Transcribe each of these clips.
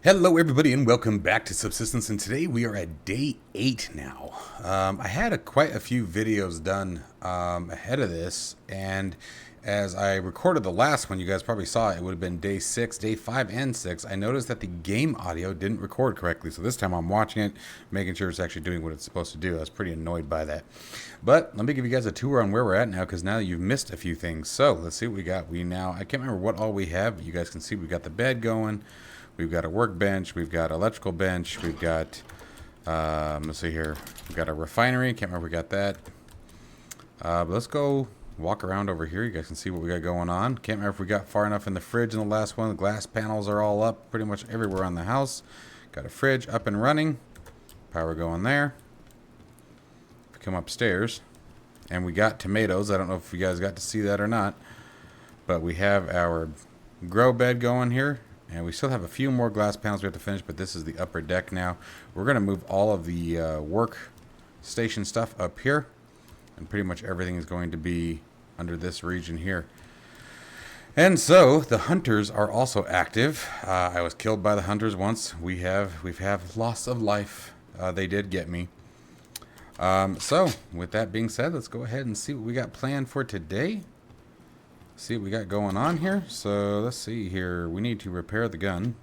Hello everybody and welcome back to Subsistence, and today we are at day 8 now. I had quite a few videos done ahead of this, and as I recorded the last one, you guys probably saw it would have been day 6, day 5 and 6. I noticed that the game audio didn't record correctly, so this time I'm watching it, making sure it's actually doing what it's supposed to do. I was pretty annoyed by that. But let me give you guys a tour on where we're at now, because now you've missed a few things. So let's see what we got. I can't remember what all we have, but you guys can see we got the bed going. We've got a workbench, we've got electrical bench, we've got, let's see here, we've got a refinery, can't remember if we got that. But let's go walk around over here, you guys can see what we got going on. Can't remember if we got far enough in the fridge in the last one. The glass panels are all up pretty much everywhere on the house. Got a fridge up and running, power going there. We come upstairs, and we got tomatoes. I don't know if you guys got to see that or not, but we have our grow bed going here. And we still have a few more glass panels we have to finish, but this is the upper deck now. We're going to move all of the workstation stuff up here. And pretty much everything is going to be under this region here. And so, the hunters are also active. I was killed by the hunters once. We've had loss of life. They did get me. So, with that being said, let's go ahead and see what we got planned for today. See what we got going on here. So let's see here. We need to repair the gun,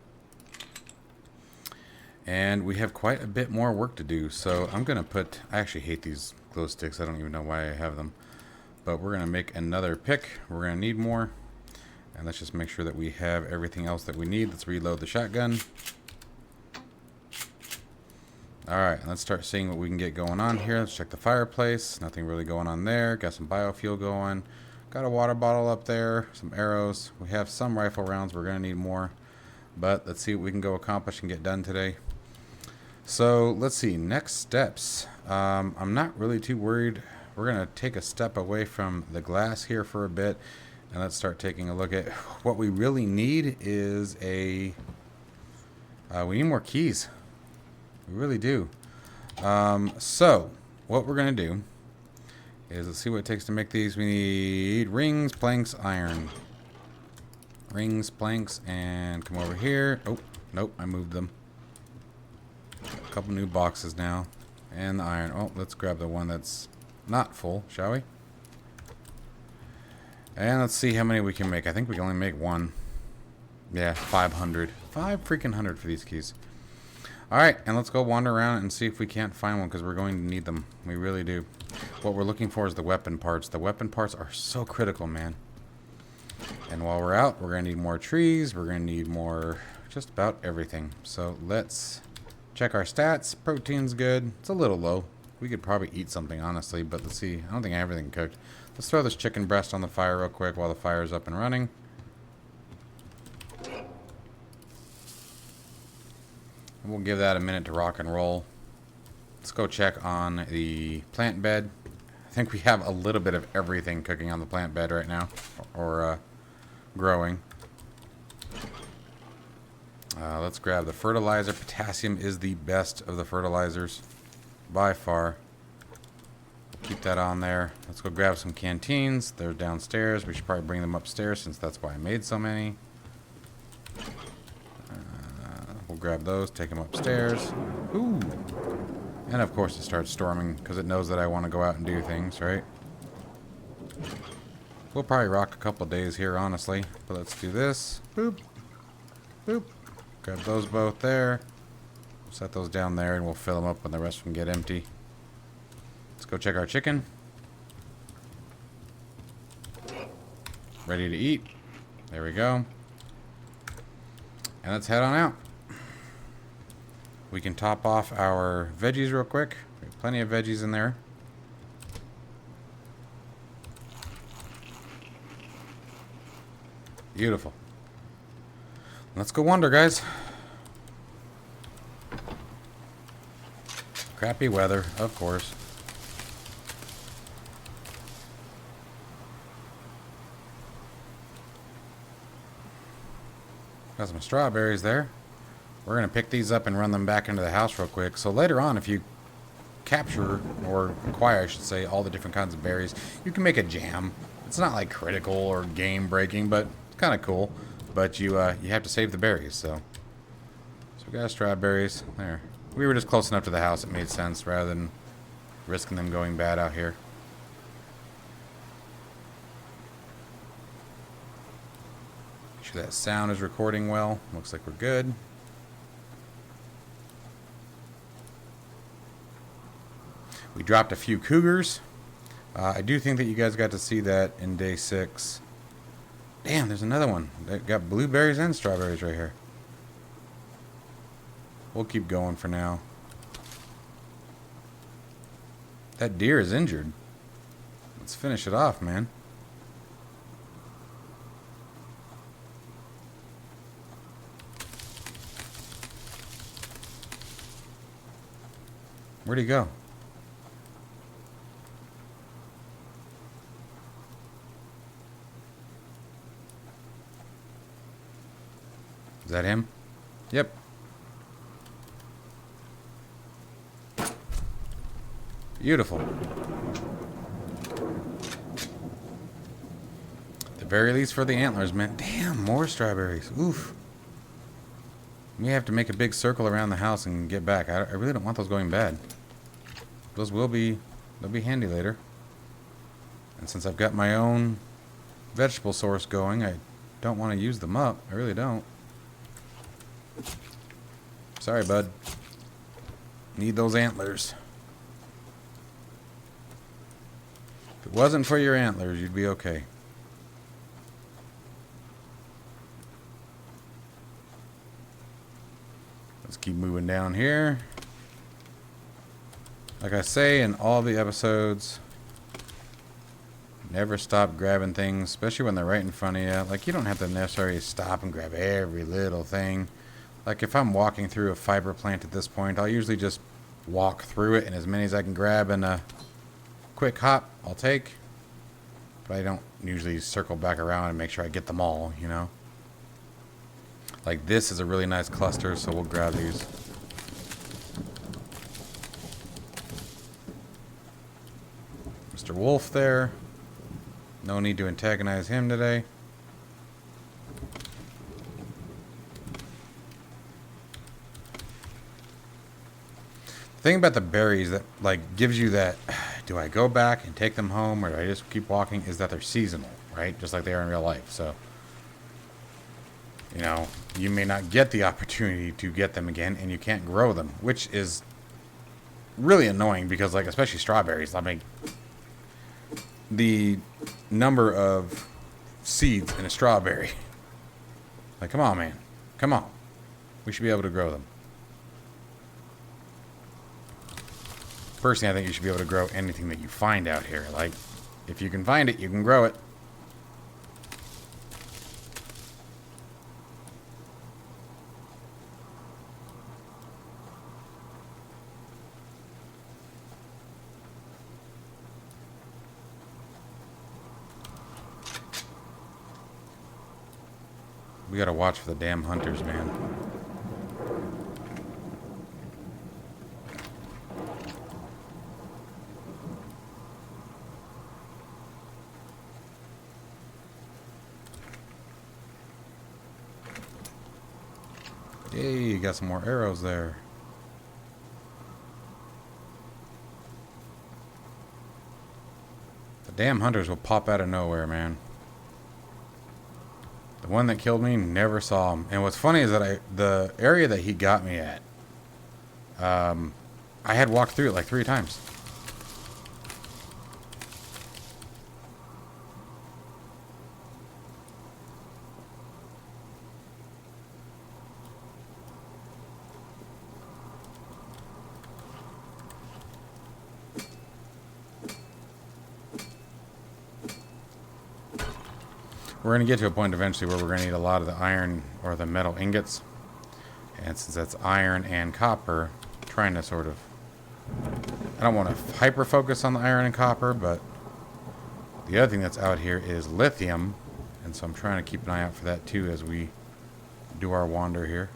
and we have quite a bit more work to do. So I'm gonna put, I actually hate these glow sticks. I don't even know why I have them, but we're gonna make another pick. We're gonna need more, and let's just make sure that we have everything else that we need. Let's reload the shotgun. Alright, let's start seeing what we can get going on here. Let's check the fireplace. Nothing really going on there. Got some biofuel going. Got a water bottle up there, some arrows. We have some rifle rounds. We're going to need more. But let's see what we can go accomplish and get done today. So let's see. Next steps. I'm not really too worried. We're going to take a step away from the glass here for a bit. And let's start taking a look at what we really need is we need more keys. We really do. So what we're going to do is, let's see what it takes to make these. We need rings, planks, iron. Rings, planks, and come over here. Oh, nope, I moved them. A couple new boxes now. And the iron. Oh, let's grab the one that's not full, shall we? And let's see how many we can make. I think we can only make one. Yeah, 500. 500 for these keys. Alright, and let's go wander around and see if we can't find one, because we're going to need them. We really do. What we're looking for is the weapon parts. The weapon parts are so critical, man. And while we're out, we're going to need more trees. We're going to need more, just about everything. So let's check our stats. Protein's good. It's a little low. We could probably eat something, honestly, but let's see. I don't think I have everything cooked. Let's throw this chicken breast on the fire real quick while the fire's up and running. We'll give that a minute to rock and roll. Let's go check on the plant bed. I think we have a little bit of everything cooking on the plant bed right now, or growing. Let's grab the fertilizer. Potassium is the best of the fertilizers by far. Keep that on there. Let's go grab some canteens. They're downstairs. We should probably bring them upstairs, since that's why I made so many. We'll grab those, take them upstairs. Ooh. And of course it starts storming, because it knows that I want to go out and do things, right? We'll probably rock a couple days here, honestly. But let's do this. Boop. Boop. Grab those both there. Set those down there, and we'll fill them up when the rest of them get empty. Let's go check our chicken. Ready to eat. There we go. And let's head on out. We can top off our veggies real quick. We have plenty of veggies in there. Beautiful. Let's go wander, guys. Crappy weather, of course. Got some strawberries there. We're going to pick these up and run them back into the house real quick. So later on, if you capture, or acquire, I should say, all the different kinds of berries, you can make a jam. It's not like critical or game breaking, but it's kind of cool. But you have to save the berries, so got strawberries. There. We were just close enough to the house, it made sense, rather than risking them going bad out here. Make sure that sound is recording well. Looks like we're good. We dropped a few cougars. I do think that you guys got to see that in day 6. Damn, there's another one that got blueberries and strawberries right here. We'll keep going for now. That deer is injured. Let's finish it off, man. Where'd he go? Is that him? Yep. Beautiful. At the very least for the antlers, man. Damn, more strawberries. Oof. We have to make a big circle around the house and get back. I really don't want those going bad. Those will be, they'll be handy later. And since I've got my own vegetable source going, I don't want to use them up. I really don't. Sorry, bud. Need those antlers. If it wasn't for your antlers, you'd be okay. Let's keep moving down here. Like I say in all the episodes, never stop grabbing things, especially when they're right in front of you. Like, you don't have to necessarily stop and grab every little thing. Like, if I'm walking through a fiber plant at this point, I'll usually just walk through it, and as many as I can grab in a quick hop, I'll take. But I don't usually circle back around and make sure I get them all, you know? Like, this is a really nice cluster, so we'll grab these. Mr. Wolf there. No need to antagonize him today. The thing about the berries that, like, gives you that, do I go back and take them home or do I just keep walking, is that they're seasonal, right? Just like they are in real life. So, you know, you may not get the opportunity to get them again and you can't grow them, which is really annoying because, like, especially strawberries, I mean, the number of seeds in a strawberry. Like, come on, man. Come on. We should be able to grow them. Personally, I think you should be able to grow anything that you find out here. Like, if you can find it, you can grow it. We gotta watch for the damn hunters, man. Yay, you got some more arrows there. The damn hunters will pop out of nowhere, man. The one that killed me, never saw him. And what's funny is that the area that he got me at, I had walked through it like 3 times. We're going to get to a point eventually where we're going to need a lot of the iron or the metal ingots. And since that's iron and copper, trying to sort of... I don't want to hyper-focus on the iron and copper, but the other thing that's out here is lithium. And so I'm trying to keep an eye out for that too as we do our wander here.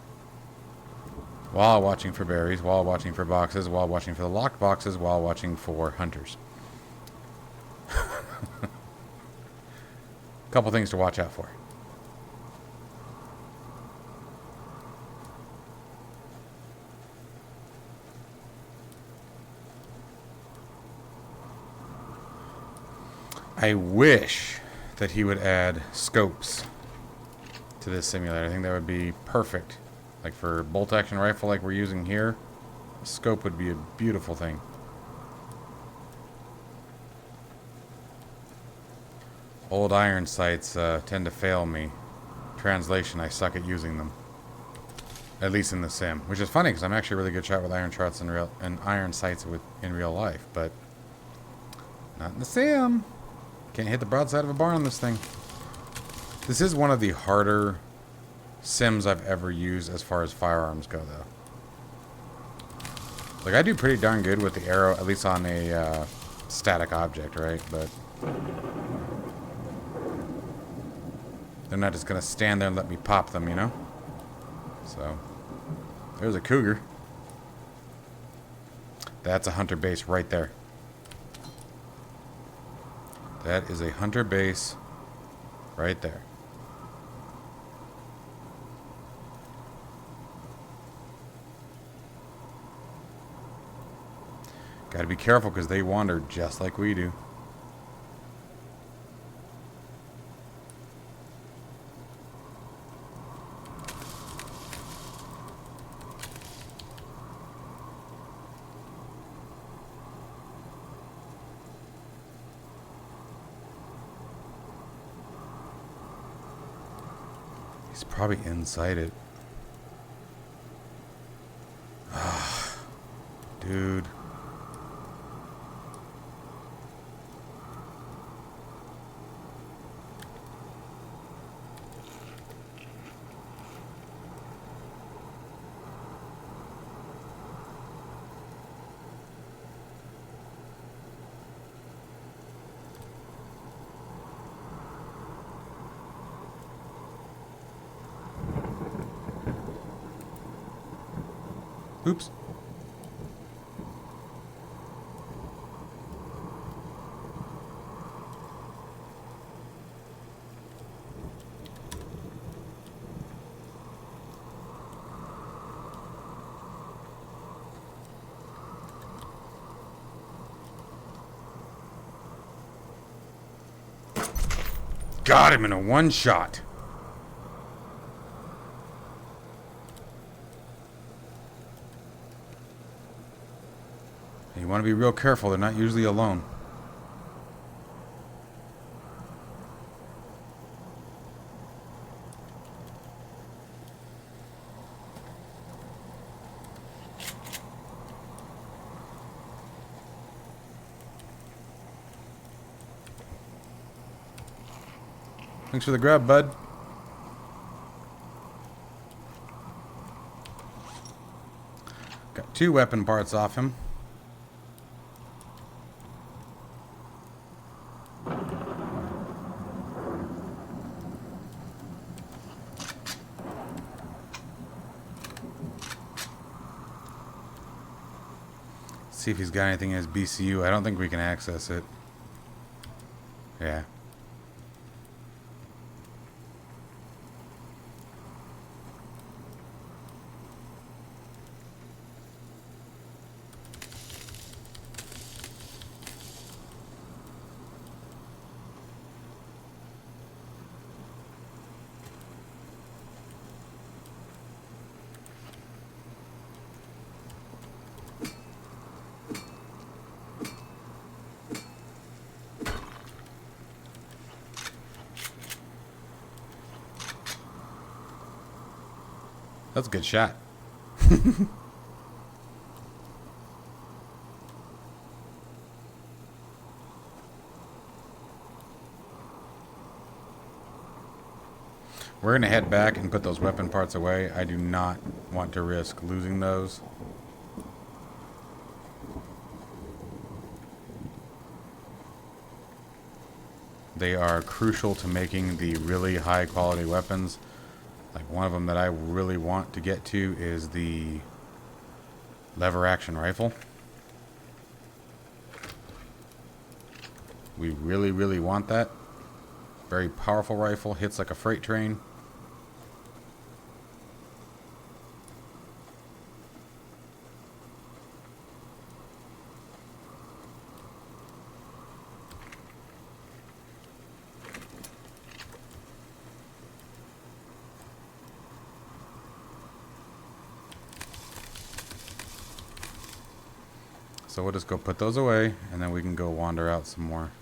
While watching for berries, while watching for boxes, while watching for the locked boxes, while watching for hunters. Couple things to watch out for. I wish that he would add scopes to this simulator. I think that would be perfect. Like for bolt action rifle like we're using here, a scope would be a beautiful thing. Old iron sights tend to fail me. Translation, I suck at using them. At least in the sim. Which is funny because I'm actually a really good shot with iron shots and iron sights in real life, but not in the sim. Can't hit the broadside of a barn on this thing. This is one of the harder sims I've ever used as far as firearms go, though. Like, I do pretty darn good with the arrow, at least on a static object, right? But they're not just going to stand there and let me pop them, you know? So, there's a cougar. That's a hunter base right there. That is a hunter base right there. Got to be careful because they wander just like we do. He's probably inside it. Ah, dude. Oops. Got him in a one shot. You want to be real careful. They're not usually alone. Thanks for the grab, bud. Got 2 weapon parts off him. See if he's got anything in his BCU. I don't think we can access it. Yeah. That's a good shot. We're going to head back and put those weapon parts away. I do not want to risk losing those. They are crucial to making the really high quality weapons. Like one of them that I really want to get to is the lever action rifle. We really, really want that. Very powerful rifle, hits like a freight train. So we'll just go put those away, and then we can go wander out some more.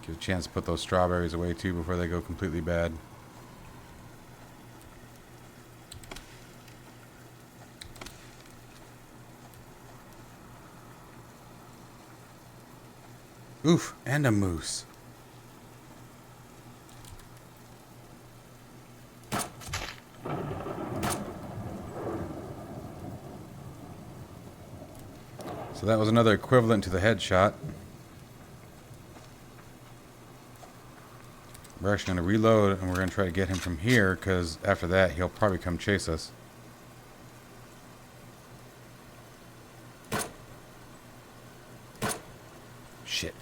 Give a chance to put those strawberries away too before they go completely bad. Oof, and a moose. So that was another equivalent to the headshot. We're actually going to reload, and we're going to try to get him from here, because after that he'll probably come chase us. Shit.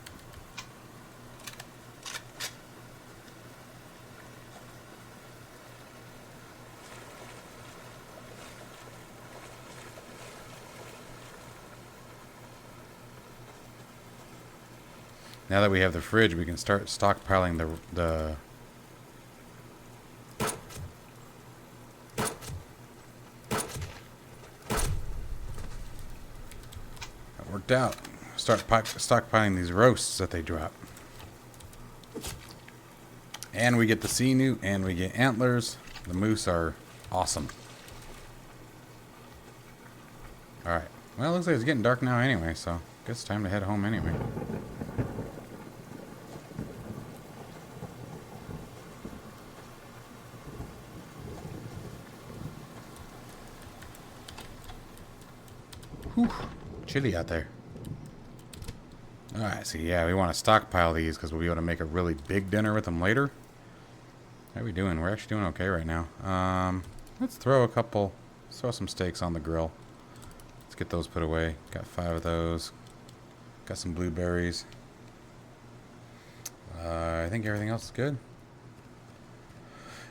Now that we have the fridge, we can start stockpiling the that worked out. Start stockpiling these roasts that they drop. And we get the sinew, and we get antlers. The moose are awesome. Alright. Well, it looks like it's getting dark now anyway, so I guess it's time to head home anyway. Whew. Chilly out there. Alright, so yeah, we want to stockpile these because we'll be able to make a really big dinner with them later. How are we doing? We're actually doing okay right now. Let's throw some steaks on the grill. Let's get those put away. Got 5 of those. Got some blueberries. I think everything else is good.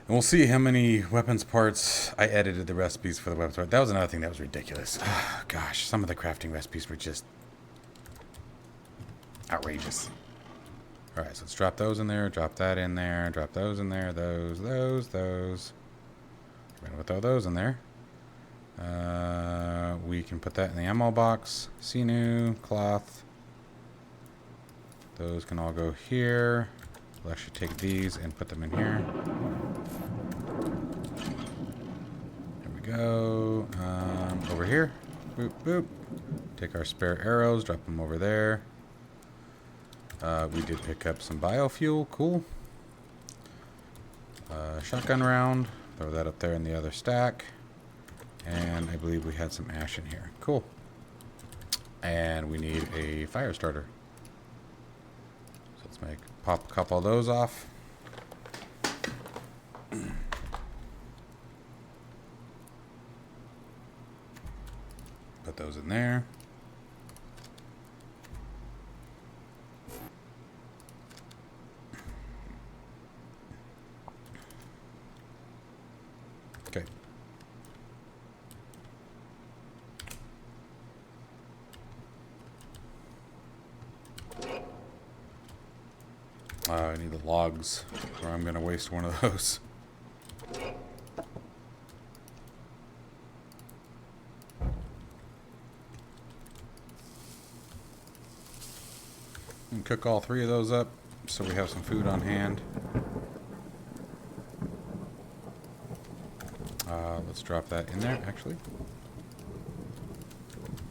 And we'll see how many weapons parts I edited the recipes for the weapons part. That was another thing that was ridiculous. Gosh, some of the crafting recipes were just outrageous. Alright, so let's drop those in there, drop that in there, drop those in there, those. We're going to throw those in there. We can put that in the ammo box. Sinew, cloth. Those can all go here. We'll actually take these and put them in here. There we go. Over here. Boop, boop. Take our spare arrows, drop them over there. We did pick up some biofuel. Cool. Shotgun round. Throw that up there in the other stack. And I believe we had some ash in here. Cool. And we need a fire starter. So let's pop a couple of those off. Put those in there. Okay. I need the logs, or I'm going to waste one of those. And cook all 3 of those up so we have some food on hand. Let's drop that in there, actually.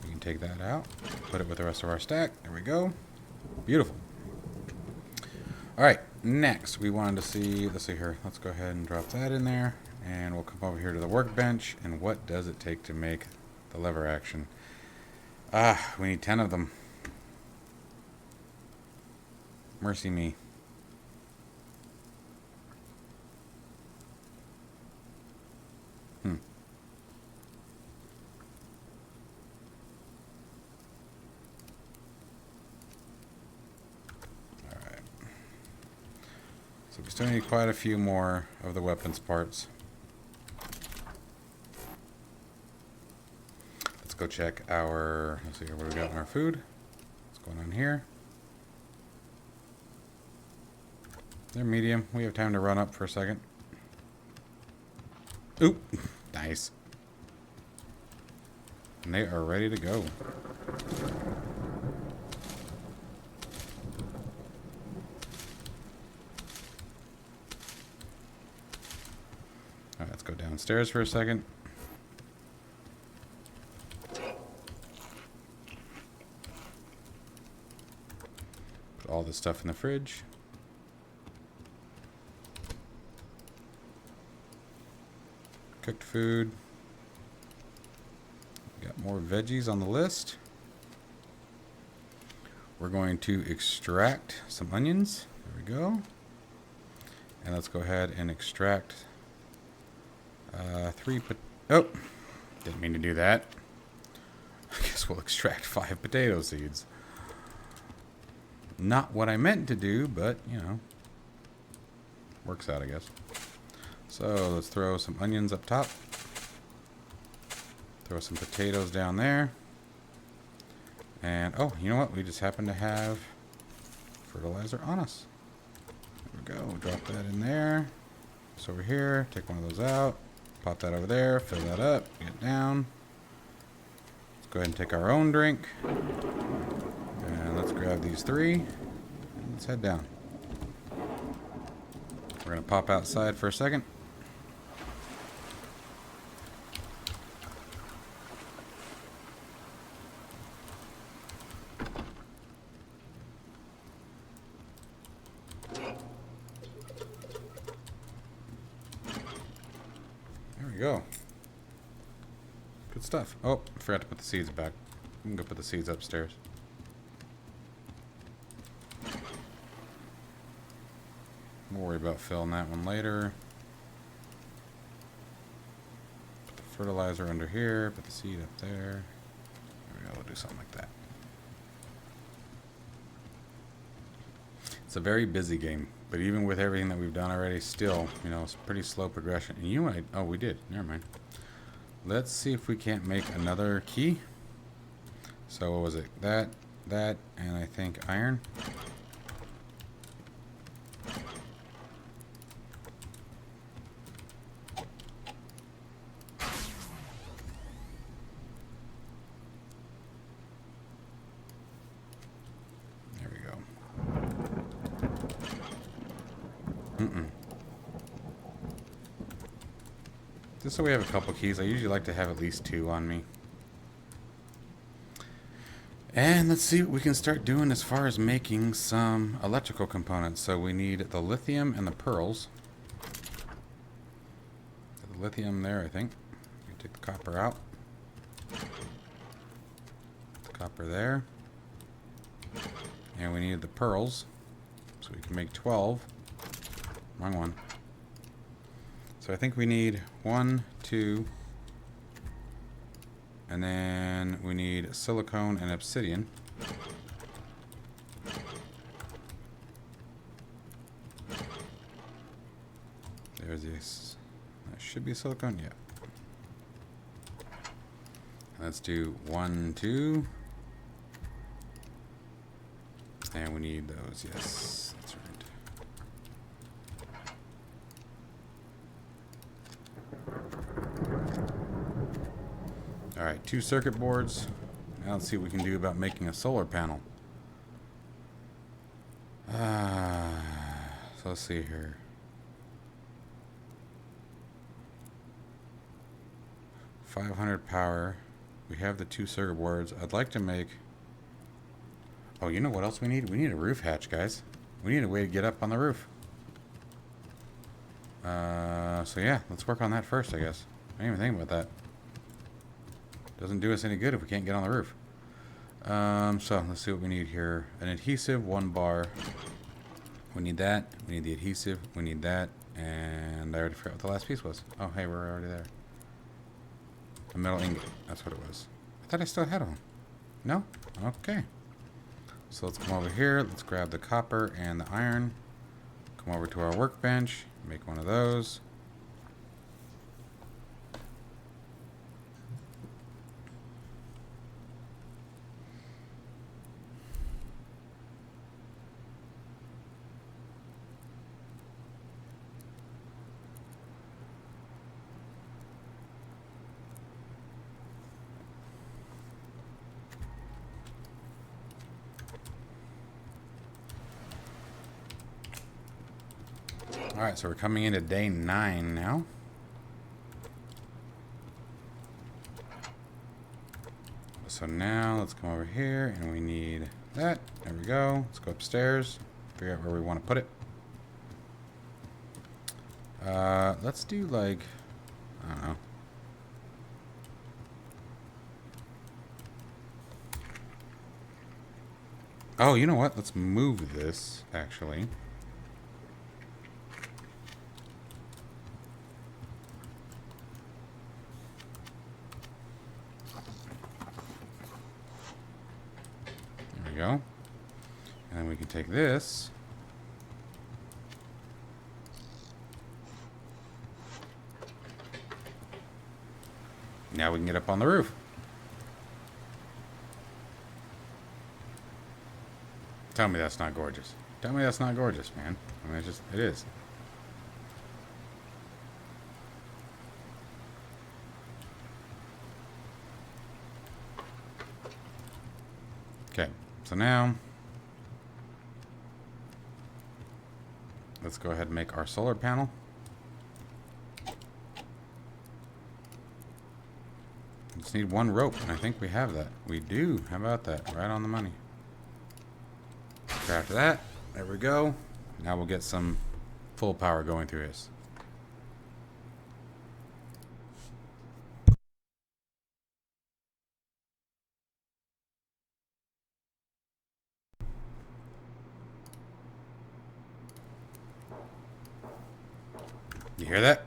We can take that out, put it with the rest of our stack. There we go. Beautiful. Alright, next we wanted to see, let's see here, let's go ahead and drop that in there, and we'll come over here to the workbench, and what does it take to make the lever action? We need 10 of them. Mercy me. So we still need quite a few more of the weapons parts. Let's go check our, let's see here, what do we got in our food? What's going on here? They're medium. We have time to run up for a second. Oop! Nice. And they are ready to go. All right, let's go downstairs for a second. Put all this stuff in the fridge. Cooked food. Got more veggies on the list. We're going to extract some onions. There we go. And let's go ahead and extract oh, didn't mean to do that. I guess we'll extract 5 potato seeds. Not what I meant to do, but, you know, works out, I guess. So let's throw some onions up top. Throw some potatoes down there. And, oh, you know what? We just happen to have fertilizer on us. There we go. We'll drop that in there. It's over here. Take one of those out. Pop that over there. Fill that up. Get down. Let's go ahead and take our own drink. And let's grab these 3. And let's head down. We're going to pop outside for a second. Go. Good stuff. Oh, I forgot to put the seeds back. We can go put the seeds upstairs. We'll worry about filling that one later. Put the fertilizer under here. Put the seed up there. There we go. We'll do something like that. It's a very busy game, but even with everything that we've done already, still, you know, it's pretty slow progression. And you might, oh, we did. Never mind. Let's see if we can't make another key. So what was it? That, and I think iron. Just so we have a couple keys. I usually like to have at least 2 on me. And let's see what we can start doing as far as making some electrical components. So we need the lithium and the pearls. The lithium there, I think. We take the copper out. The copper there. And we need the pearls. So we can make 12. Wrong one. So I think we need 1, 2, and then we need silicone and obsidian. There's this. That should be silicone, yeah. Let's do 1, 2. And we need those, yes. That's right. Alright, 2 circuit boards. Now let's see what we can do about making a solar panel. So let's see here. 500 power. We have the 2 circuit boards. I'd like to make... Oh, you know what else we need? We need a roof hatch, guys. We need a way to get up on the roof. So yeah, let's work on that first, I guess. I didn't even think about that. Doesn't do us any good if we can't get on the roof. So let's see what we need here. An adhesive, 1 bar. We need that. We need the adhesive. We need that. And I already forgot what the last piece was. Oh, hey, we're already there. A metal ingot. That's what it was. I thought I still had one. No? Okay. So let's come over here. Let's grab the copper and the iron. Come over to our workbench. Make one of those. Alright, so we're coming into day 9 now. So now let's come over here and we need that. There we go. Let's go upstairs. Figure out where we want to put it. Let's do like, I don't know. Oh, you know what? Let's move this, actually. There we go. And then we can take this. Now we can get up on the roof. Tell me that's not gorgeous. Tell me that's not gorgeous, man. I mean, it is. Okay, so now let's go ahead and make our solar panel. Just need one rope, and I think we have that. We do. How about that? Right on the money. After that, there we go. Now we'll get some full power going through this. You hear that?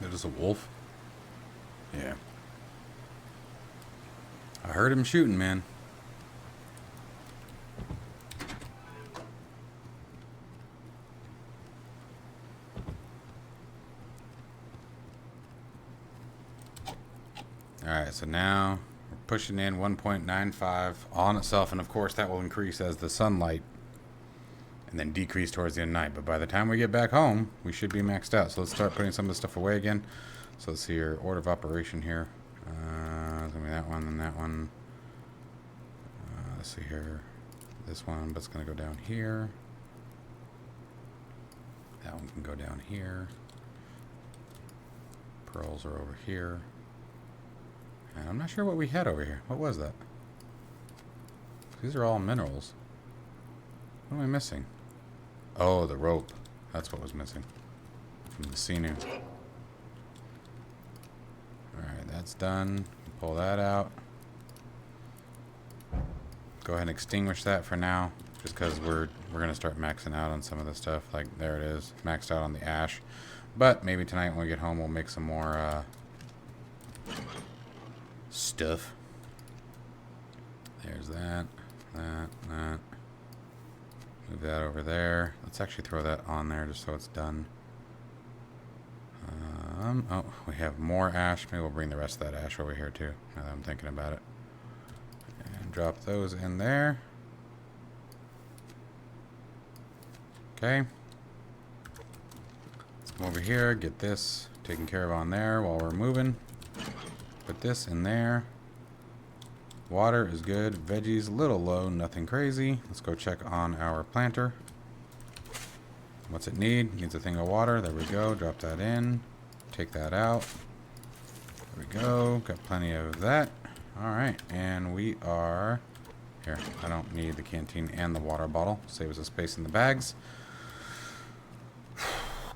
That is a wolf? Yeah. I heard him shooting, man. Alright, so now we're pushing in 1.95 on itself, and of course that will increase as the sunlight and then decrease towards the end of the night. But by the time we get back home, we should be maxed out. So let's start putting some of this stuff away again. So let's see your order of operation here. It's going to be that one and that one. Let's see here. This one, but it's going to go down here. That one can go down here. Pearls are over here. And I'm not sure what we had over here. What was that? These are all minerals. What am I missing? Oh, the rope. That's what was missing from the sinew. Alright, that's done. Pull that out. Go ahead and extinguish that for now. Just because we're going to start maxing out on some of the stuff. Like, there it is. Maxed out on the ash. But maybe tonight when we get home, we'll make some more stuff. There's that. That. Move that over there. Let's actually throw that on there just so it's done. Oh, we have more ash. Maybe we'll bring the rest of that ash over here too, now that I'm thinking about it. And drop those in there. Okay. Let's come over here, get this taken care of on there while we're moving. Put this in there. Water is good. Veggies a little low, nothing crazy. Let's go check on our planter. What's it need? Needs a thing of water. There we go. Drop that in. Take that out. There we go. Got plenty of that. Alright, and we are... Here, I don't need the canteen and the water bottle. Save us a space in the bags.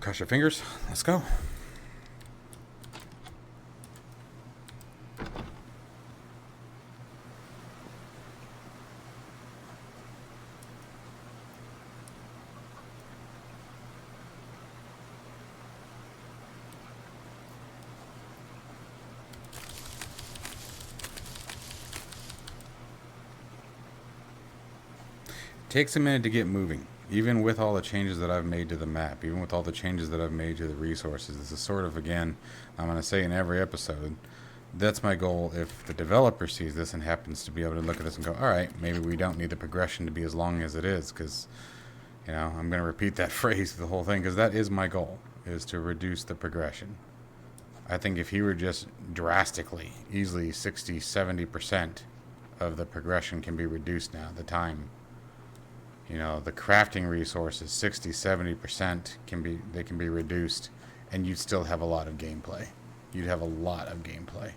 Cross your fingers. Let's go. Takes a minute to get moving, even with all the changes that I've made to the map, even with all the changes that I've made to the resources. This is sort of, again, I'm going to say in every episode, that's my goal. If the developer sees this and happens to be able to look at this and go, all right, maybe we don't need the progression to be as long as it is, because, you know, I'm going to repeat that phrase the whole thing, because that is my goal, is to reduce the progression. I think if he were just drastically, easily 60, 70% of the progression can be reduced now, the time. You know, the crafting resources, 60, 70% can be reduced, and you'd still have a lot of gameplay. You'd have a lot of gameplay.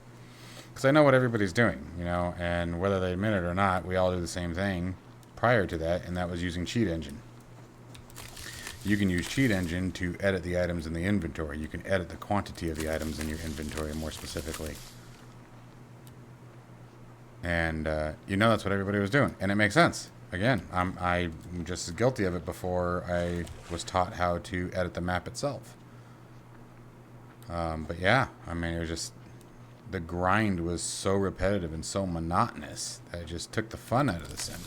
Because I know what everybody's doing, you know, and whether they admit it or not, we all do the same thing prior to that, and that was using Cheat Engine. You can use Cheat Engine to edit the items in the inventory. You can edit the quantity of the items in your inventory more specifically. And, you know, that's what everybody was doing, and it makes sense. Again, I'm just as guilty of it before I was taught how to edit the map itself. But yeah, I mean, it was just, the grind was so repetitive and so monotonous that it just took the fun out of the sim.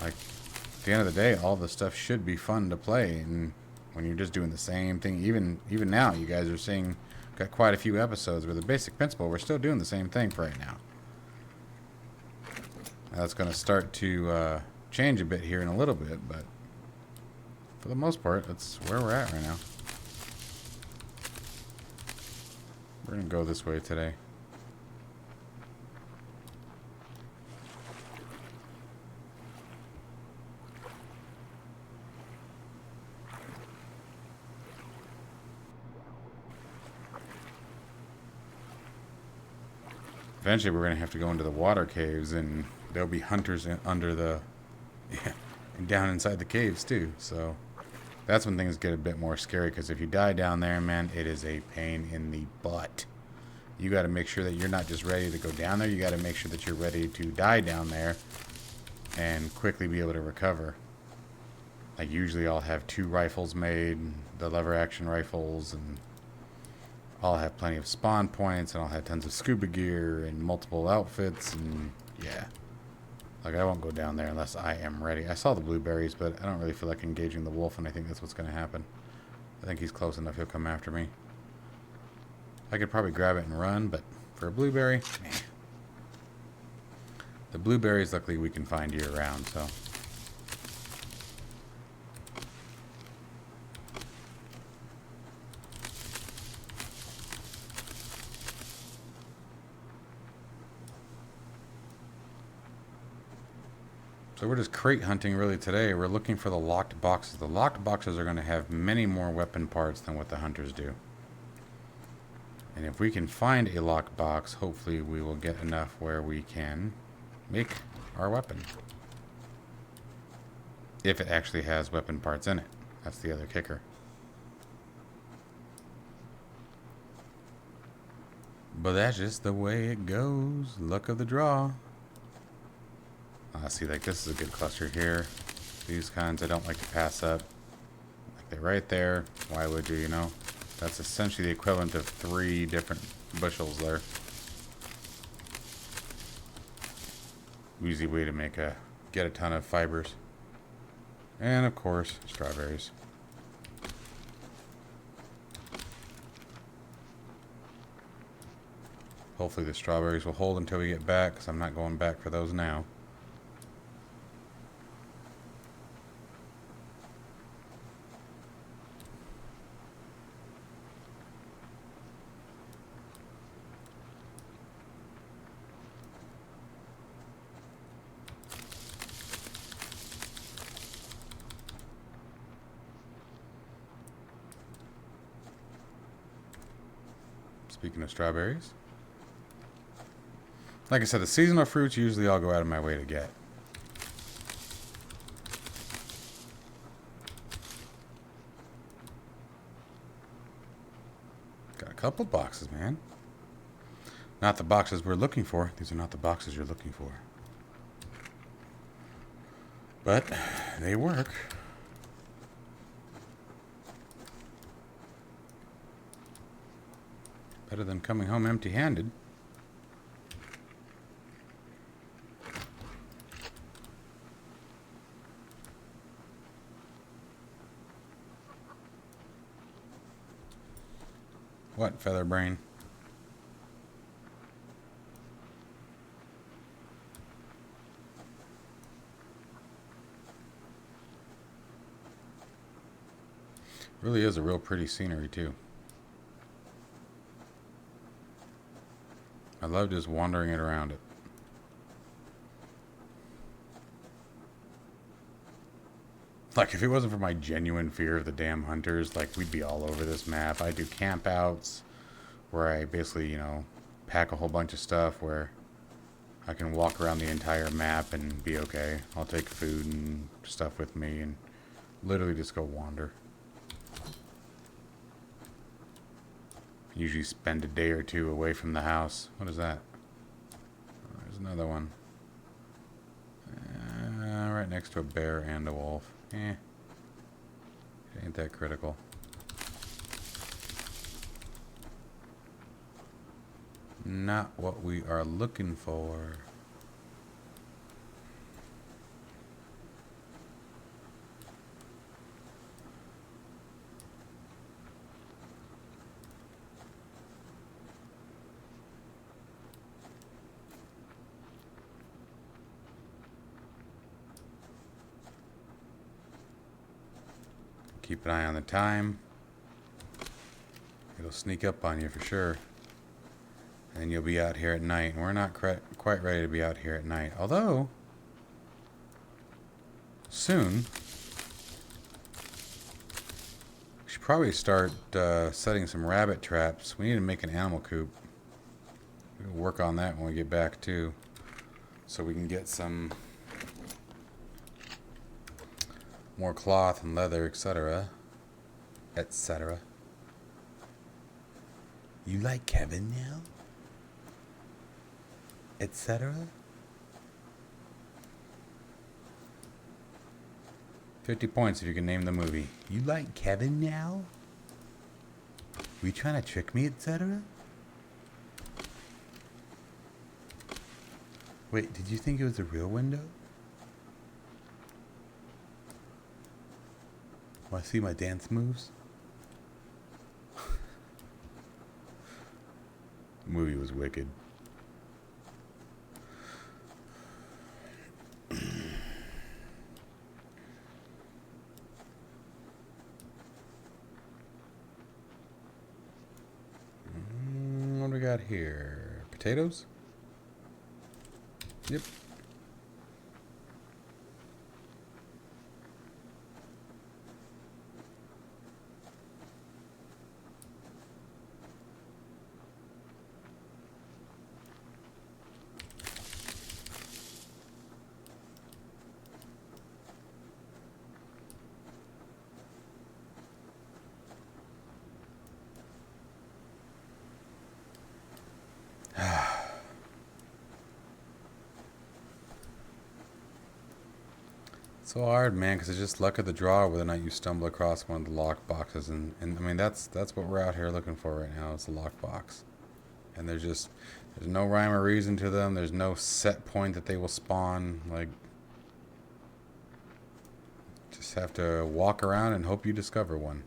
Like, at the end of the day, all the stuff should be fun to play, and when you're just doing the same thing, even now, you guys are seeing, got quite a few episodes where the basic principle, we're still doing the same thing for right now. That's going to start to change a bit here in a little bit, but for the most part, that's where we're at right now. We're going to go this way today. Eventually, we're going to have to go into the water caves, and there'll be hunters under the, and down inside the caves too. So that's when things get a bit more scary, because if you die down there, man, it is a pain in the butt. You got to make sure that you're not just ready to go down there. You got to make sure that you're ready to die down there and quickly be able to recover. Like, usually I'll have 2 rifles made, the lever action rifles, and I'll have plenty of spawn points, and I'll have tons of scuba gear and multiple outfits, and yeah. Like, I won't go down there unless I am ready. I saw the blueberries, but I don't really feel like engaging the wolf, and I think that's what's going to happen. I think he's close enough, he'll come after me. I could probably grab it and run, but for a blueberry, meh. The blueberries, luckily, we can find year-round, so... So we're just crate hunting really today. We're looking for the locked boxes. The locked boxes are going to have many more weapon parts than what the hunters do. And if we can find a locked box, hopefully we will get enough where we can make our weapon. If it actually has weapon parts in it. That's the other kicker. But that's just the way it goes. Luck of the draw. See, like, this is a good cluster here. These kinds I don't like to pass up. Like, they're right there. Why would you, you know? That's essentially the equivalent of 3 different bushels there. Easy way to get a ton of fibers. And, of course, strawberries. Hopefully the strawberries will hold until we get back, because I'm not going back for those now. Speaking of strawberries, like I said, the seasonal fruits usually I'll go out of my way to get. Couple boxes, man. Not the boxes we're looking for. These are not the boxes you're looking for. But they work. Better than coming home empty-handed. What, Featherbrain? Really is a real pretty scenery too. I love just wandering it around it. Like, if it wasn't for my genuine fear of the damn hunters, like, we'd be all over this map. I do campouts where I basically, you know, pack a whole bunch of stuff where I can walk around the entire map and be okay. I'll take food and stuff with me and literally just go wander. Usually spend a day or two away from the house. What is that? Oh, there's another one. Right next to a bear and a wolf. It ain't that critical. Not what we are looking for. Keep an eye on the time. It'll sneak up on you for sure. And you'll be out here at night. And we're not quite ready to be out here at night. Although, soon, we should probably start setting some rabbit traps. We need to make an animal coop. We'll work on that when we get back too. So we can get some more cloth and leather, etc. Etc. You like Kevin now? Etc. 50 points if you can name the movie. You like Kevin now? Were you trying to trick me, etc.? Wait, did you think it was a real window? Want to see my dance moves? The movie was wicked. What do we got here? Potatoes? Yep. So hard, man, because it's just luck of the draw whether or not you stumble across one of the lock boxes, and I mean that's what we're out here looking for right now. It's a lock box, and there's no rhyme or reason to them. There's no set point that they will spawn. Like, just have to walk around and hope you discover one.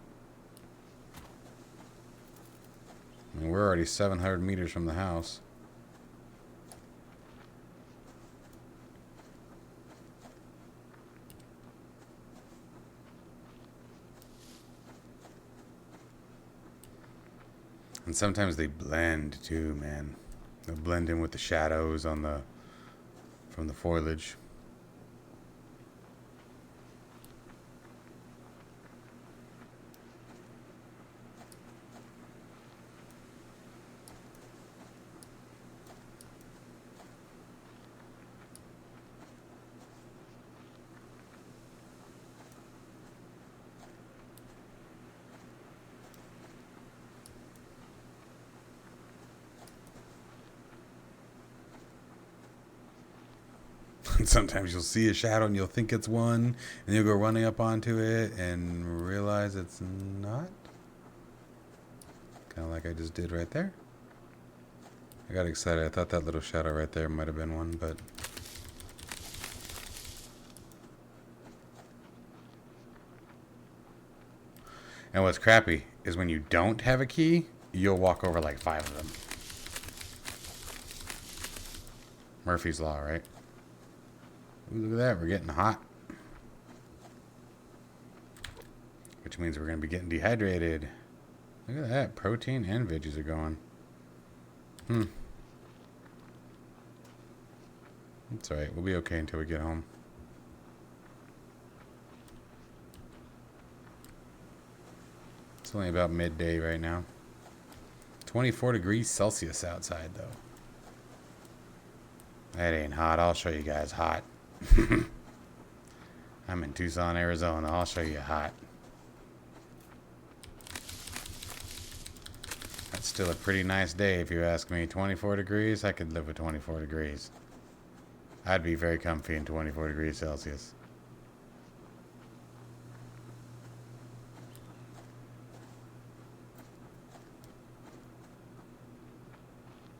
I mean, we're already 700 meters from the house. And sometimes they blend too, man. They'll blend in with the shadows on from the foliage. Sometimes you'll see a shadow and you'll think it's one, and you'll go running up onto it and realize it's not. Kind of like I just did right there. I got excited. I thought that little shadow right there might have been one, but... And what's crappy is when you don't have a key, you'll walk over like 5 of them. Murphy's Law, right? Ooh, look at that. We're getting hot. Which means we're going to be getting dehydrated. Look at that. Protein and veggies are going. It's alright. We'll be okay until we get home. It's only about midday right now. 24 degrees Celsius outside, though. That ain't hot. I'll show you guys hot. I'm in Tucson, Arizona. I'll show you hot. That's still a pretty nice day if you ask me. 24 degrees, I could live with 24 degrees. I'd be very comfy in 24 degrees Celsius.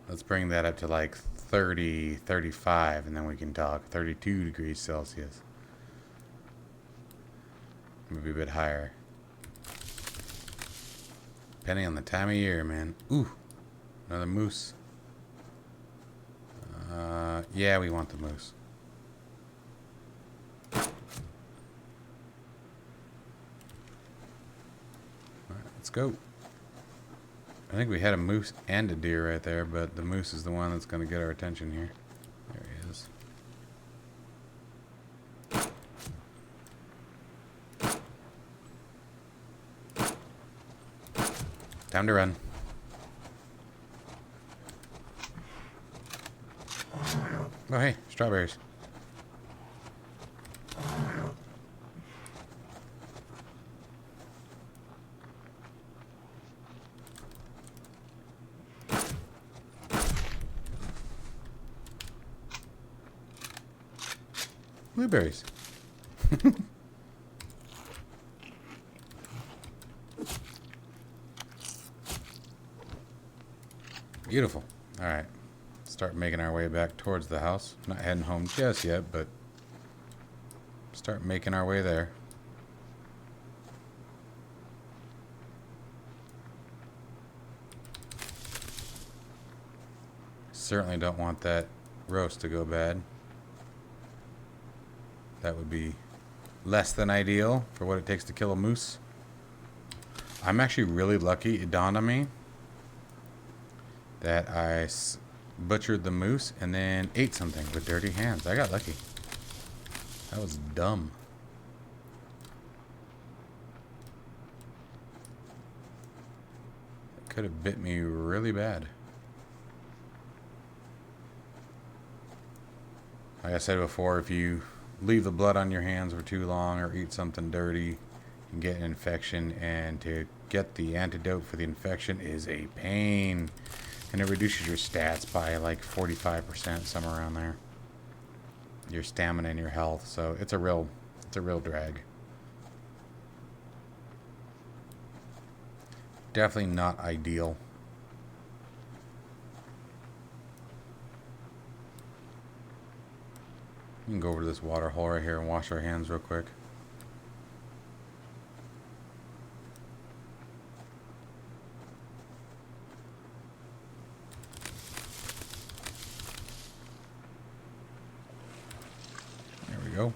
Let's bring that up to like 30, 35, and then we can talk. 32 degrees Celsius. Maybe a bit higher. Depending on the time of year, man. Ooh, another moose. Yeah, we want the moose. Alright, let's go. I think we had a moose and a deer right there, but the moose is the one that's going to get our attention here. There he is. Time to run. Oh, hey, strawberries. Blueberries. Beautiful. All right. Start making our way back towards the house. Not heading home just yet, but start making our way there. Certainly don't want that roast to go bad. That would be less than ideal for what it takes to kill a moose. I'm actually really lucky. It dawned on me that I butchered the moose and then ate something with dirty hands. I got lucky. That was dumb. It could have bit me really bad. Like I said before, if you leave the blood on your hands for too long or eat something dirty, you can get an infection, and to get the antidote for the infection is a pain. And it reduces your stats by like 45%, somewhere around there. Your stamina and your health. So it's a real drag. Definitely not ideal. We can go over to this water hole right here and wash our hands real quick. There we go.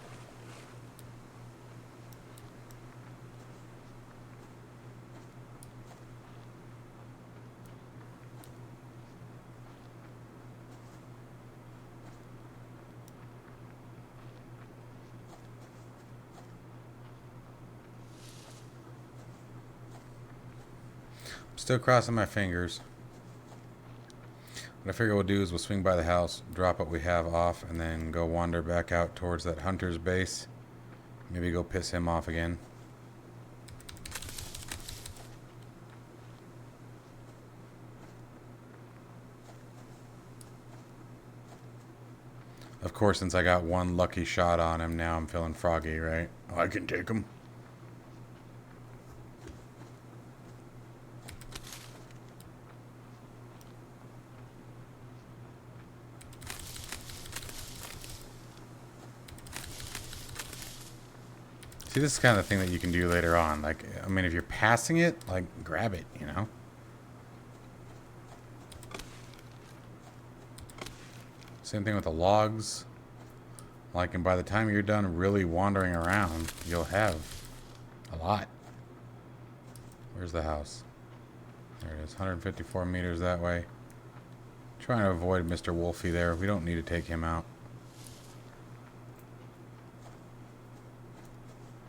Still crossing my fingers. What I figure we'll do is we'll swing by the house, drop what we have off, and then go wander back out towards that hunter's base. Maybe go piss him off again. Of course, since I got one lucky shot on him, now I'm feeling froggy, right? I can take him. See, this is kind of the thing that you can do later on. Like, I mean, if you're passing it, like, grab it, you know? Same thing with the logs. Like, and by the time you're done really wandering around, you'll have a lot. Where's the house? There it is, 154 meters that way. Trying to avoid Mr. Wolfie there. We don't need to take him out.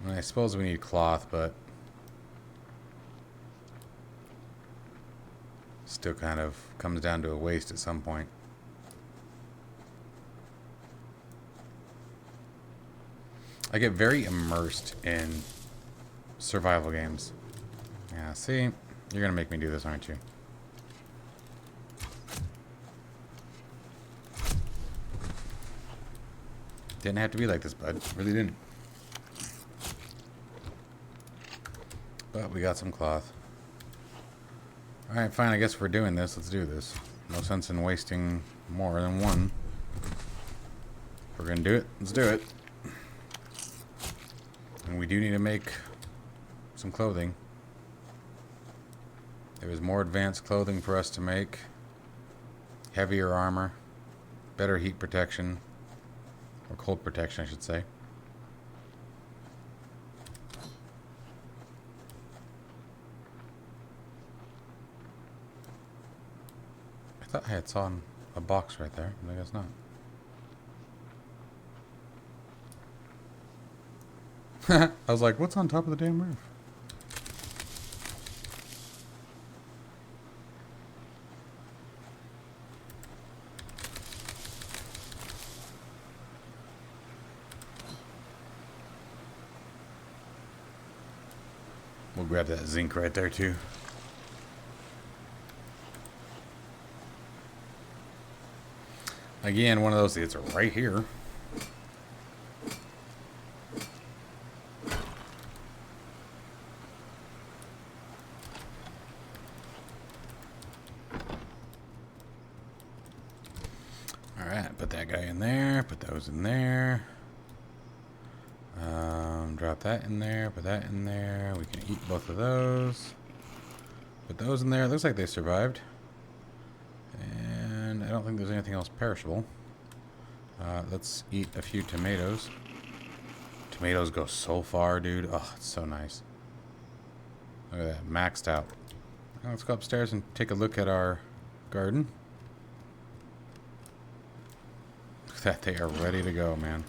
I mean, I suppose we need cloth, but still kind of comes down to a waste at some point. I get very immersed in survival games. Yeah, see? You're gonna make me do this, aren't you? Didn't have to be like this, bud. Really didn't. But we got some cloth. Alright, fine. I guess if we're doing this, let's do this. No sense in wasting more than one. If we're gonna do it, let's do it. And we do need to make some clothing. There is more advanced clothing for us to make. Heavier armor. Better heat protection. Or cold protection, I should say. I thought I had saw a box right there, but I guess not. I was like, what's on top of the damn roof? We'll grab that zinc right there too. Again, one of those, it's right here. Alright, put that guy in there, put those in there. Drop that in there, put that in there. We can eat both of those. Put those in there. It looks like they survived. And I don't think there's anything else perishable. Let's eat a few tomatoes. Tomatoes go so far, dude. Oh, it's so nice. Look at that, maxed out. Now let's go upstairs and take a look at our garden. Look at that, they are ready to go, man.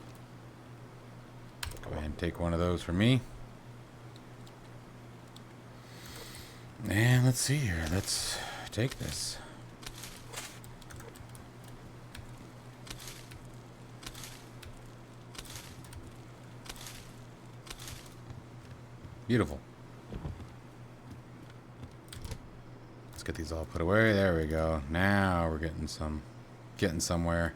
Go ahead and take one of those for me. And let's see here. Let's take this. Beautiful. Let's get these all put away. There we go. Now we're getting somewhere.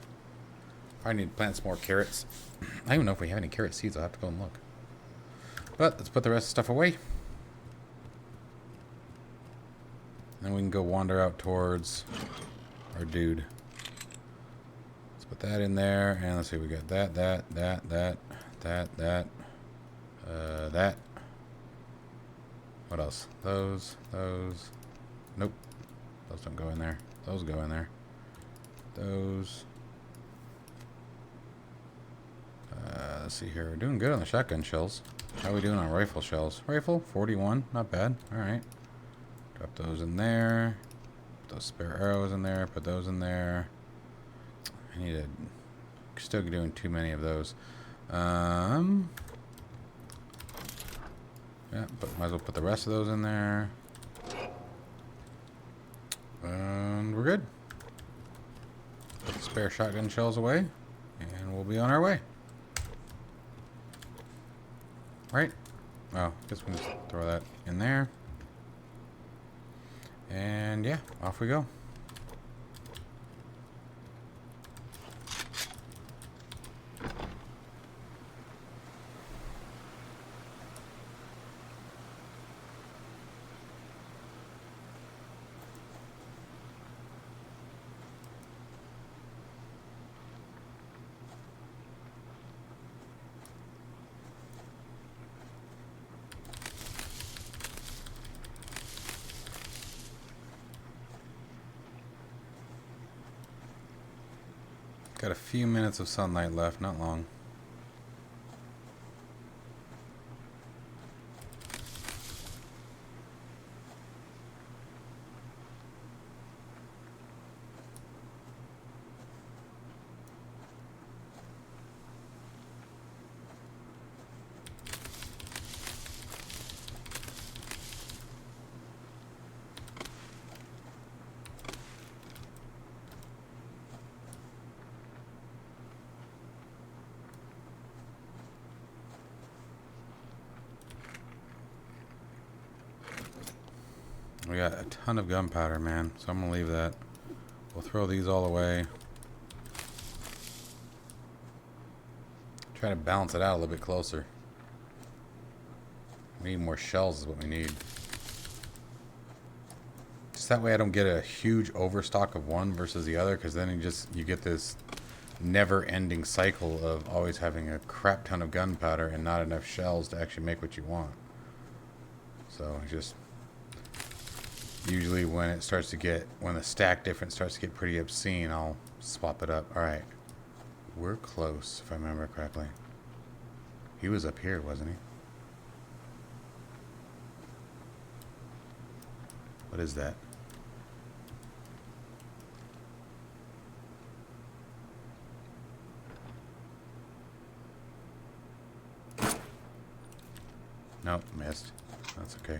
I need to plant some more carrots. I don't even know if we have any carrot seeds. I'll have to go and look. But let's put the rest of the stuff away. Then we can go wander out towards our dude. Let's put that in there. And let's see, we got that. What else? Those. Nope. Those don't go in there. Those go in there. Those. Let's see here. We're doing good on the shotgun shells. How are we doing on rifle shells? Rifle, 41. Not bad. Alright. Drop those in there. Put those spare arrows in there. Put those in there. I need to... Still doing too many of those. Yeah, but might as well put the rest of those in there. And we're good. Put the spare shotgun shells away. And we'll be on our way. Right? Oh, guess we can just throw that in there. And yeah, off we go. Got a few minutes of sunlight left, not long. We got a ton of gunpowder, man, so I'm gonna leave that. We'll throw these all away. Try to balance it out a little bit closer. We need more shells is what we need. Just that way I don't get a huge overstock of one versus the other, because then you get this never-ending cycle of always having a crap ton of gunpowder and not enough shells to actually make what you want. So just usually when the stack difference starts to get pretty obscene, I'll swap it up. Alright. We're close, if I remember correctly. He was up here, wasn't he? What is that? Nope, missed. That's okay.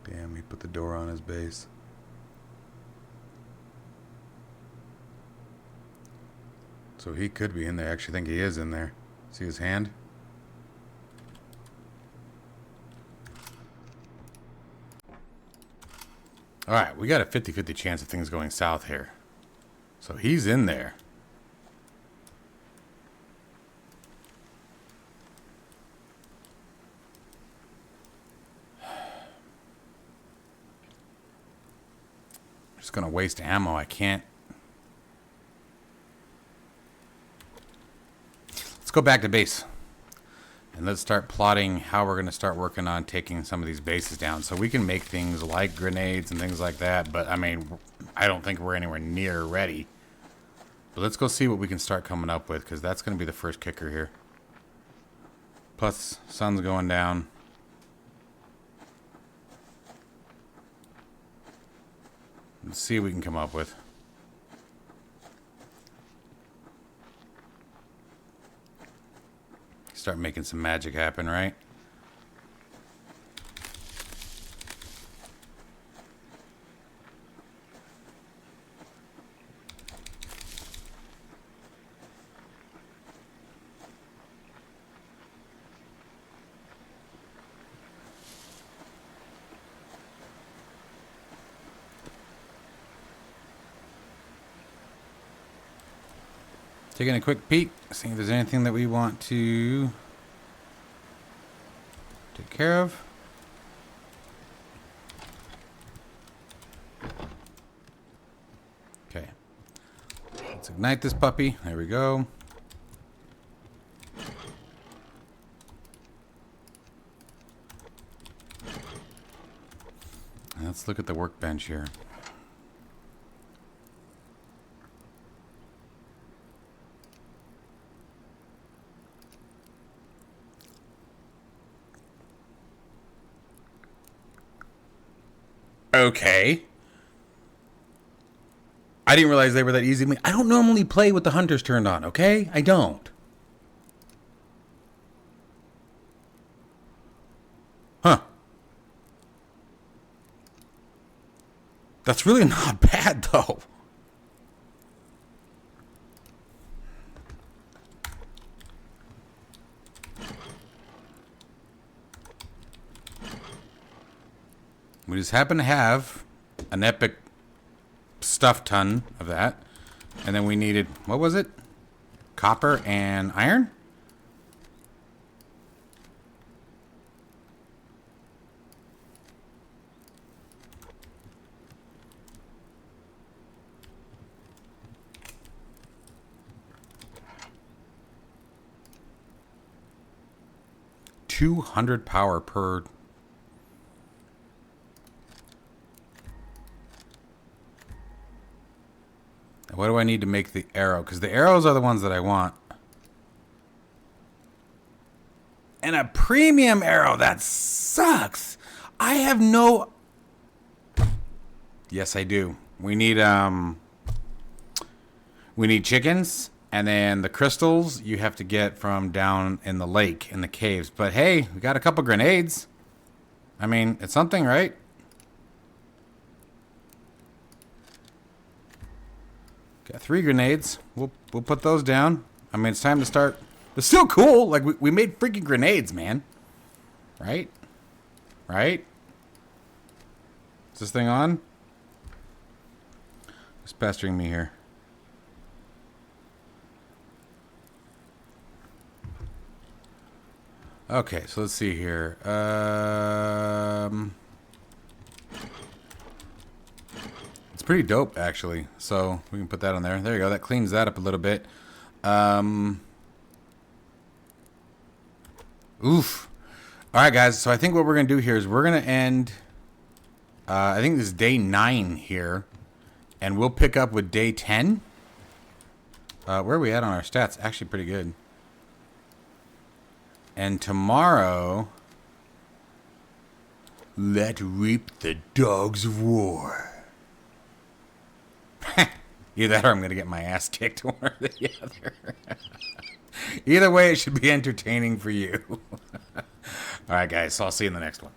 Damn, he put the door on his base. So he could be in there. I actually think he is in there. See his hand? Alright, we got a 50-50 chance of things going south here. So he's in there. Just gonna waste ammo. I can't. Let's go back to base. And let's start plotting how we're going to start working on taking some of these bases down. So we can make things like grenades and things like that. But, I mean, I don't think we're anywhere near ready. But let's go see what we can start coming up with, because that's going to be the first kicker here. Plus, sun's going down. Let's see what we can come up with. Start making some magic happen, right? Taking a quick peek, seeing if there's anything that we want to take care of. Okay. Let's ignite this puppy. There we go. And let's look at the workbench here. Okay. I didn't realize they were that easy to make. I don't normally play with the hunters turned on, okay? I don't. Huh. That's really not bad, though. We just happen to have an epic stuff ton of that. And then we needed, what was it? Copper and iron? 200 power per. What do I need to make the arrow? Because the arrows are the ones that I want. And a premium arrow. That sucks. I have no... Yes, I do. We need chickens. And then the crystals you have to get from down in the lake, in the caves. But hey, we got a couple grenades. I mean, it's something, right? Got 3 grenades. We'll put those down. I mean, it's time to start. It's still cool. Like, we made freaking grenades, man. Right? Right? Is this thing on? It's pestering me here. Okay, so let's see here. It's pretty dope, actually. So we can put that on there. There you go. That cleans that up a little bit. Oof. All right, guys. So I think what we're going to do here is we're going to end... I think this is day 9 here. And we'll pick up with day 10. Where are we at on our stats? Actually pretty good. And tomorrow... Let reap the dogs of war. Either that or I'm going to get my ass kicked one or the other. Either way, it should be entertaining for you. All right, guys. So I'll see you in the next one.